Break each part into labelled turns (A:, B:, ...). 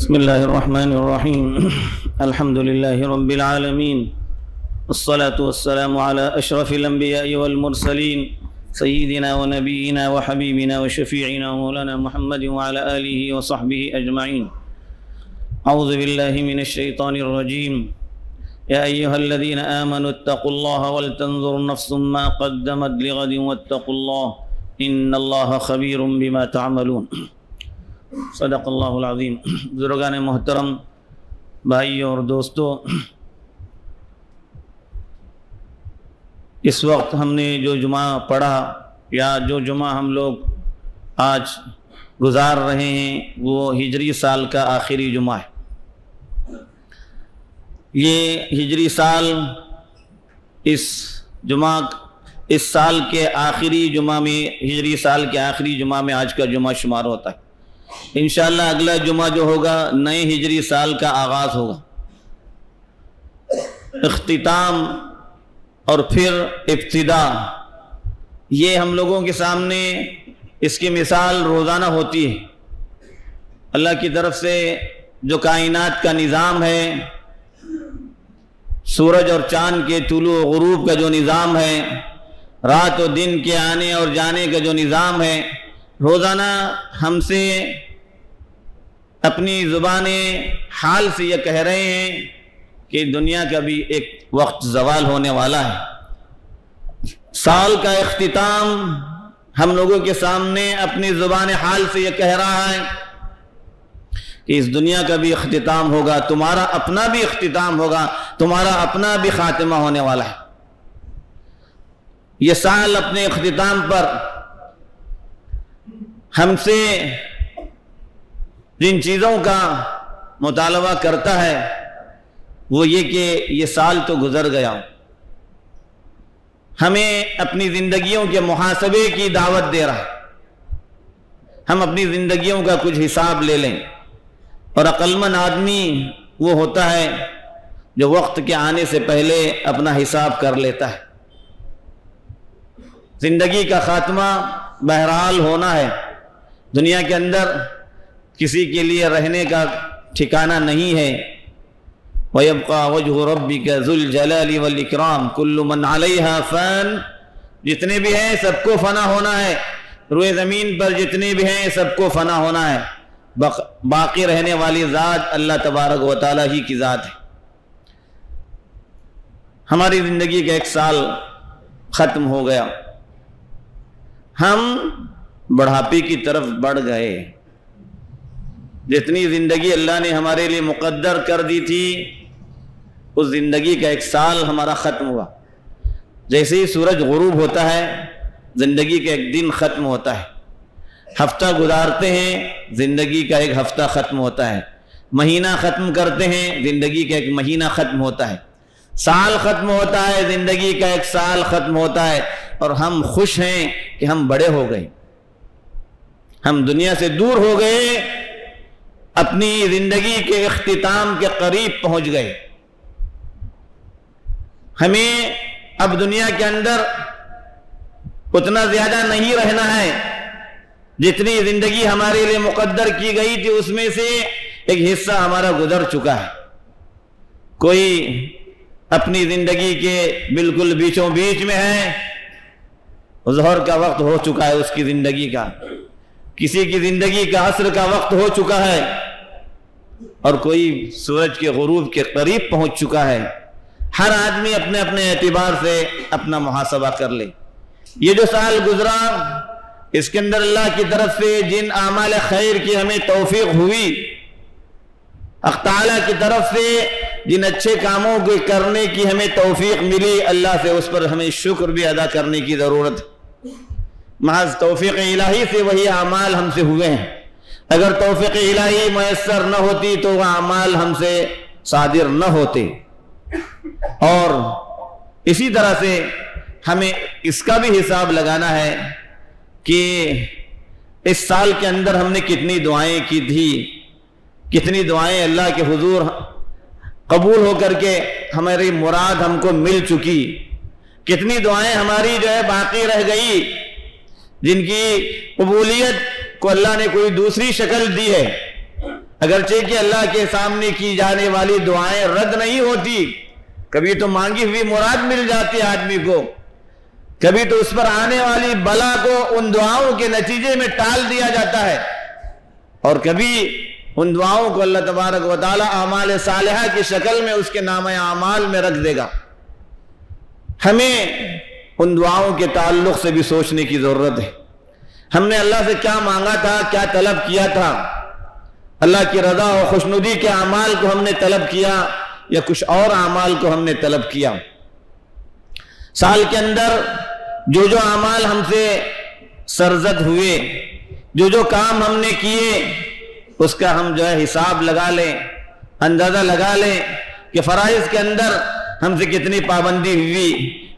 A: بسم الله الرحمن الرحيم الحمد لله رب العالمين والصلاة والسلام على أشرف الأنبياء والمرسلين سيدنا ونبينا وحبيبنا وشفيعنا مولانا محمد وعلى آله وصحبه أجمعين. أعوذ بالله من الشيطان الرجيم. يا أيها الذين آمنوا اتقوا الله ولتنظر نفس ما قدمت لغد واتقوا الله إن الله خبير بما تعملون. صدق اللہ العظیم. بزرگان محترم، بھائیوں اور دوستوں، اس وقت ہم نے جو جمعہ پڑھا یا جو جمعہ ہم لوگ آج گزار رہے ہیں وہ ہجری سال کا آخری جمعہ ہے. یہ ہجری سال اس سال کے آخری جمعہ میں، ہجری سال کے آخری جمعہ میں آج کا جمعہ شمار ہوتا ہے. انشاءاللہ اگلا جمعہ جو ہوگا نئے ہجری سال کا آغاز ہوگا. اختتام اور پھر ابتدا، یہ ہم لوگوں کے سامنے اس کی مثال روزانہ ہوتی ہے. اللہ کی طرف سے جو کائنات کا نظام ہے، سورج اور چاند کے طلوع و غروب کا جو نظام ہے، رات و دن کے آنے اور جانے کا جو نظام ہے، روزانہ ہم سے اپنی زبان حال سے یہ کہہ رہے ہیں کہ دنیا کا بھی ایک وقت زوال ہونے والا ہے. سال کا اختتام ہم لوگوں کے سامنے اپنی زبان حال سے یہ کہہ رہا ہے کہ اس دنیا کا بھی اختتام ہوگا، تمہارا اپنا بھی اختتام ہوگا، تمہارا اپنا بھی خاتمہ ہونے والا ہے. یہ سال اپنے اختتام پر ہم سے جن چیزوں کا مطالبہ کرتا ہے وہ یہ کہ یہ سال تو گزر گیا، ہمیں اپنی زندگیوں کے محاسبے کی دعوت دے رہا ہے. ہم اپنی زندگیوں کا کچھ حساب لے لیں. اور عقل مند آدمی وہ ہوتا ہے جو وقت کے آنے سے پہلے اپنا حساب کر لیتا ہے. زندگی کا خاتمہ بہرحال ہونا ہے. دنیا کے اندر کسی کے لیے رہنے کا ٹھکانہ نہیں ہے. وَيَبْقَى وَجْهُ رَبِّكَ ذُو الْجَلَالِ وَالْإِكْرَامِ كُلُّ مَنْ عَلَيْهَا فَانٍ. جتنے بھی ہیں سب کو فنا ہونا ہے. روئے زمین پر جتنے بھی ہیں سب کو فنا ہونا ہے. باقی رہنے والی ذات اللہ تبارک و تعالی ہی کی ذات ہے. ہماری زندگی کا ایک سال ختم ہو گیا. ہم بڑھاپے کی طرف بڑھ گئے. جتنی زندگی اللہ نے ہمارے لیے مقدر کر دی تھی اس زندگی کا ایک سال ہمارا ختم ہوا. جیسے ہی سورج غروب ہوتا ہے زندگی کا ایک دن ختم ہوتا ہے. ہفتہ گزارتے ہیں زندگی کا ایک ہفتہ ختم ہوتا ہے. مہینہ ختم کرتے ہیں زندگی کا ایک مہینہ ختم ہوتا ہے. سال ختم ہوتا ہے زندگی کا ایک سال ختم ہوتا ہے. اور ہم خوش ہیں کہ ہم بڑے ہو گئے، ہم دنیا سے دور ہو گئے، اپنی زندگی کے اختتام کے قریب پہنچ گئے. ہمیں اب دنیا کے اندر اتنا زیادہ نہیں رہنا ہے. جتنی زندگی ہمارے لیے مقدر کی گئی تھی اس میں سے ایک حصہ ہمارا گزر چکا ہے. کوئی اپنی زندگی کے بالکل بیچوں بیچ میں ہے، ظہر کا وقت ہو چکا ہے اس کی زندگی کا. کسی کی زندگی کا عصر کا وقت ہو چکا ہے اور کوئی سورج کے غروب کے قریب پہنچ چکا ہے. ہر آدمی اپنے اپنے اعتبار سے اپنا محاسبہ کر لے. یہ جو سال گزرا اس کے اندر اللہ کی طرف سے جن اعمال خیر کی ہمیں توفیق ہوئی، حق تعالیٰ کی طرف سے جن اچھے کاموں کے کرنے کی ہمیں توفیق ملی، اللہ سے اس پر ہمیں شکر بھی ادا کرنے کی ضرورت ہے. محض توفیق الہی سے وہی اعمال ہم سے ہوئے ہیں. اگر توفیق الہی میسر نہ ہوتی تو وہ اعمال ہم سے صادر نہ ہوتے. اور اسی طرح سے ہمیں اس کا بھی حساب لگانا ہے کہ اس سال کے اندر ہم نے کتنی دعائیں کی تھی، کتنی دعائیں اللہ کے حضور قبول ہو کر کے ہماری مراد ہم کو مل چکی، کتنی دعائیں ہماری جو ہے باقی رہ گئی جن کی قبولیت کو اللہ نے کوئی دوسری شکل دی ہے. اگرچہ کہ اللہ کے سامنے کی جانے والی دعائیں رد نہیں ہوتی، کبھی تو مانگی ہوئی مراد مل جاتی ہے آدمی کو، کبھی تو اس پر آنے والی بلا کو ان دعاؤں کے نتیجے میں ٹال دیا جاتا ہے، اور کبھی ان دعاؤں کو اللہ تبارک و تعالی اعمال صالحہ کی شکل میں اس کے نامہ اعمال میں رکھ دے گا۔ ہمیں ان دعاؤں کے تعلق سے بھی سوچنے کی ضرورت ہے، ہم نے اللہ سے کیا مانگا تھا، کیا طلب کیا تھا، اللہ کی رضا و خوشنودی کے اعمال کو ہم نے طلب کیا یا کچھ اور اعمال کو ہم نے طلب کیا؟ سال کے اندر جو جو اعمال ہم سے سرزد ہوئے، جو جو کام ہم نے کیے، اس کا ہم جو ہے حساب لگا لیں، اندازہ لگا لیں کہ فرائض کے اندر ہم سے کتنی پابندی ہوئی،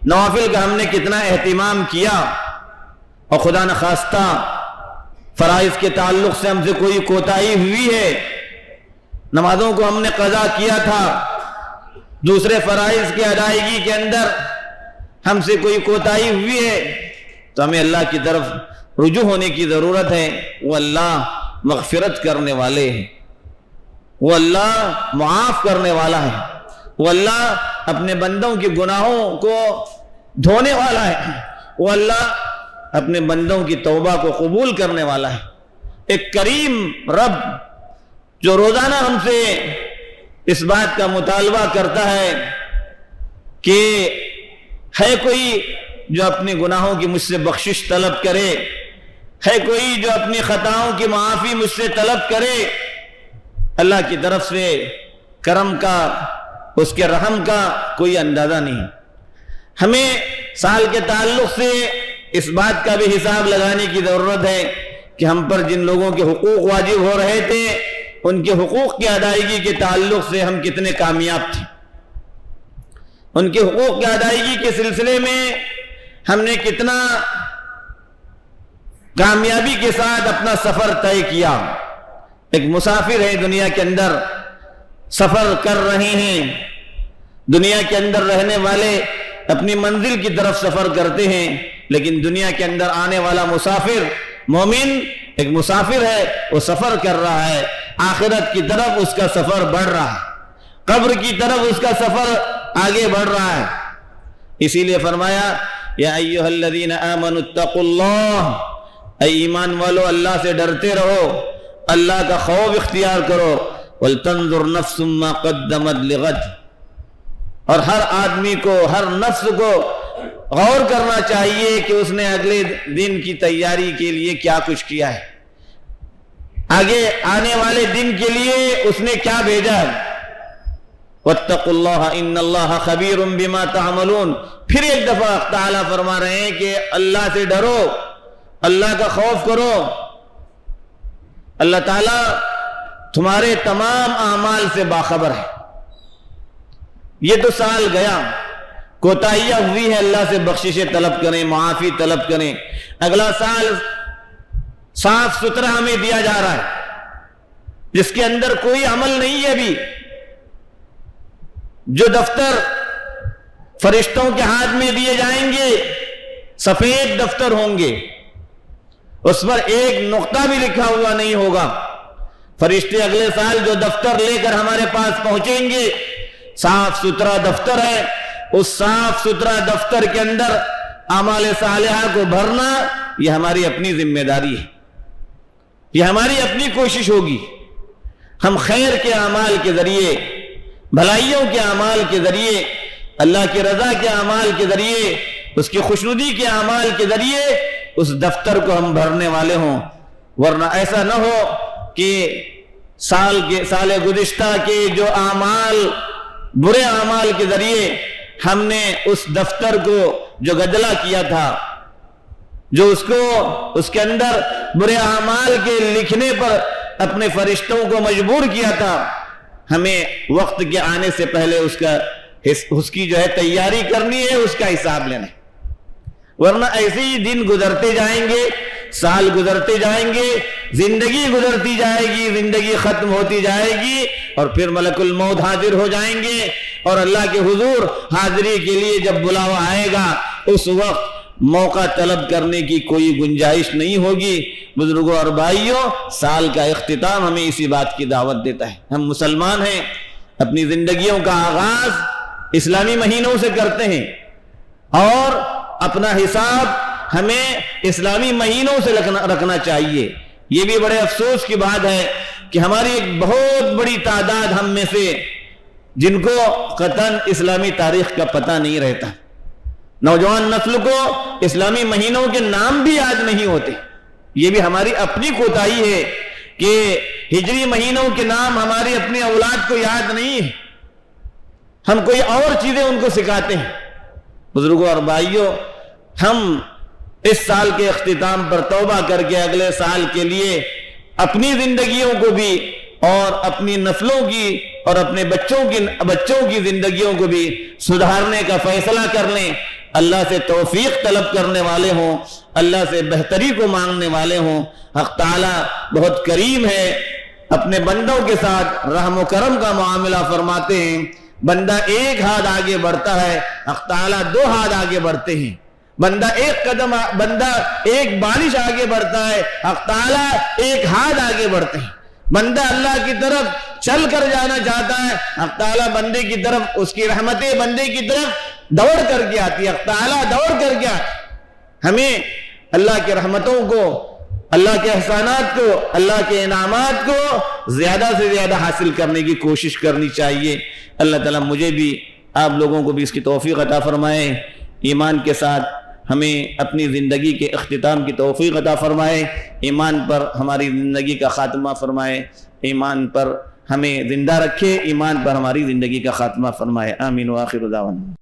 A: نوافل کا ہم نے کتنا اہتمام کیا، اور خدا نخواستہ فرائض کے تعلق سے ہم سے کوئی کوتاہی ہوئی ہے، نمازوں کو ہم نے قضا کیا تھا، دوسرے فرائض کی ادائیگی کے اندر ہم سے کوئی کوتاہی ہوئی ہے، تو ہمیں اللہ کی طرف رجوع ہونے کی ضرورت ہے۔ وہ اللہ مغفرت کرنے والے ہیں، وہ اللہ معاف کرنے والا ہے، وہ اللہ اپنے بندوں کے گناہوں کو دھونے والا ہے، وہ اللہ اپنے بندوں کی توبہ کو قبول کرنے والا ہے۔ ایک کریم رب جو روزانہ ہم سے اس بات کا مطالبہ کرتا ہے کہ ہے کوئی جو اپنے گناہوں کی مجھ سے بخشش طلب کرے، ہے کوئی جو اپنی خطاؤں کی معافی مجھ سے طلب کرے، اللہ کی طرف سے کرم کا، اس کے رحم کا کوئی اندازہ نہیں۔ ہمیں سال کے تعلق سے اس بات کا بھی حساب لگانے کی ضرورت ہے کہ ہم پر جن لوگوں کے حقوق واجب ہو رہے تھے، ان کے حقوق کی ادائیگی کے تعلق سے ہم کتنے کامیاب تھے، ان کے حقوق کی ادائیگی کے سلسلے میں ہم نے کتنا کامیابی کے ساتھ اپنا سفر طے کیا۔ ایک مسافر ہے دنیا کے اندر، سفر کر رہے ہیں، دنیا کے اندر رہنے والے اپنی منزل کی طرف سفر کرتے ہیں، لیکن دنیا کے اندر آنے والا مسافر مومن ایک مسافر ہے، وہ سفر کر رہا ہے، آخرت کی طرف اس کا سفر بڑھ رہا ہے، قبر کی طرف اس کا سفر آگے بڑھ رہا ہے۔ اسی لیے فرمایا یا ایھا الذین آمنوا اتقوا اللہ، اے ایمان والو اللہ سے ڈرتے رہو، اللہ کا خوف اختیار کرو، ولتنظر نفس ما قدمت لغد، اور ہر آدمی کو، ہر نفس کو غور کرنا چاہیے کہ اس نے اگلے دن کی تیاری کے لیے کیا کچھ کیا ہے، آگے آنے والے دن کے لیے اس نے کیا بھیجا ہے۔ واتقوا اللہ ان اللہ خبیر بما تعملون، پھر ایک دفعہ تعالیٰ فرما رہے ہیں کہ اللہ سے ڈرو، اللہ کا خوف کرو، اللہ تعالیٰ تمہارے تمام اعمال سے باخبر ہے۔ یہ تو سال گیا، کوتاہیاں ہوئی ہے، اللہ سے بخشش طلب کریں، معافی طلب کریں۔ اگلا سال صاف ستھرا ہمیں دیا جا رہا ہے، جس کے اندر کوئی عمل نہیں ہے ابھی، جو دفتر فرشتوں کے ہاتھ میں دیے جائیں گے سفید دفتر ہوں گے، اس پر ایک نقطہ بھی لکھا ہوا نہیں ہوگا۔ فرشتے اگلے سال جو دفتر لے کر ہمارے پاس پہنچیں گے، صاف ستھرا دفتر ہے، اس صاف ستھرا دفتر کے اندر اعمال صالحہ کو بھرنا یہ ہماری اپنی ذمہ داری ہے، یہ ہماری اپنی کوشش ہوگی۔ ہم خیر کے اعمال کے ذریعے، بھلائیوں کے اعمال کے ذریعے، اللہ کی رضا کے اعمال کے ذریعے، اس کی خوشنودی کے اعمال کے ذریعے اس دفتر کو ہم بھرنے والے ہوں، ورنہ ایسا نہ ہو کہ سال گزشتہ کے جو اعمال، برے اعمال کے ذریعے ہم نے اس دفتر کو جو گدلا کیا تھا، جو اس کے اندر برے اعمال کے لکھنے پر اپنے فرشتوں کو مجبور کیا تھا، ہمیں وقت کے آنے سے پہلے اس کی جو ہے تیاری کرنی ہے، اس کا حساب لینا ہے، ورنہ ایسے ہی دن گزرتے جائیں گے، سال گزرتے جائیں گے، زندگی گزرتی جائے گی، زندگی ختم ہوتی جائے گی، اور پھر ملک الموت حاضر ہو جائیں گے، اور اللہ کے حضور حاضری کے لیے جب بلاوا آئے گا، اس وقت موقع طلب کرنے کی کوئی گنجائش نہیں ہوگی۔ بزرگوں اور بھائیوں، سال کا اختتام ہمیں اسی بات کی دعوت دیتا ہے۔ ہم مسلمان ہیں، اپنی زندگیوں کا آغاز اسلامی مہینوں سے کرتے ہیں اور اپنا حساب ہمیں اسلامی مہینوں سے رکھنا چاہیے۔ یہ بھی بڑے افسوس کی بات ہے کہ ہماری ایک بہت بڑی تعداد ہم میں سے جن کو قطعاً اسلامی تاریخ کا پتہ نہیں رہتا، نوجوان نسل کو اسلامی مہینوں کے نام بھی یاد نہیں ہوتے۔ یہ بھی ہماری اپنی کوتاہی ہے کہ ہجری مہینوں کے نام ہماری اپنی اولاد کو یاد نہیں ہے، ہم کوئی اور چیزیں ان کو سکھاتے ہیں۔ بزرگوں اور بھائیوں، ہم اس سال کے اختتام پر توبہ کر کے اگلے سال کے لیے اپنی زندگیوں کو بھی اور اپنی نسلوں کی اور اپنے بچوں کی زندگیوں کو بھی سدھارنے کا فیصلہ کر لیں۔ اللہ سے توفیق طلب کرنے والے ہوں، اللہ سے بہتری کو مانگنے والے ہوں۔ حق تعالیٰ بہت کریم ہے، اپنے بندوں کے ساتھ رحم و کرم کا معاملہ فرماتے ہیں۔ بندہ ایک ہاتھ آگے بڑھتا ہے، حق تعالیٰ 2 ہاتھ آگے بڑھتے ہیں۔ بندہ ایک بارش آگے بڑھتا ہے، حق تعالیٰ 1 ہاتھ آگے بڑھتے ہیں۔ بندہ اللہ کی طرف چل کر جانا چاہتا ہے، حق تعالیٰ بندے کی طرف، اس کی رحمتیں بندے کی طرف دوڑ کر کے آتی ہے، حق تعالیٰ دوڑ کر کے آتی ہے۔ ہمیں اللہ کی رحمتوں کو، اللہ کے احسانات کو، اللہ کے انعامات کو زیادہ سے زیادہ حاصل کرنے کی کوشش کرنی چاہیے۔ اللہ تعالیٰ مجھے بھی، آپ لوگوں کو بھی اس کی توفیق عطا فرمائے، ایمان کے ساتھ ہمیں اپنی زندگی کے اختتام کی توفیق عطا فرمائے، ایمان پر ہماری زندگی کا خاتمہ فرمائے، ایمان پر ہمیں زندہ رکھے، ایمان پر ہماری زندگی کا خاتمہ فرمائے۔ آمین وآخر دعوانا۔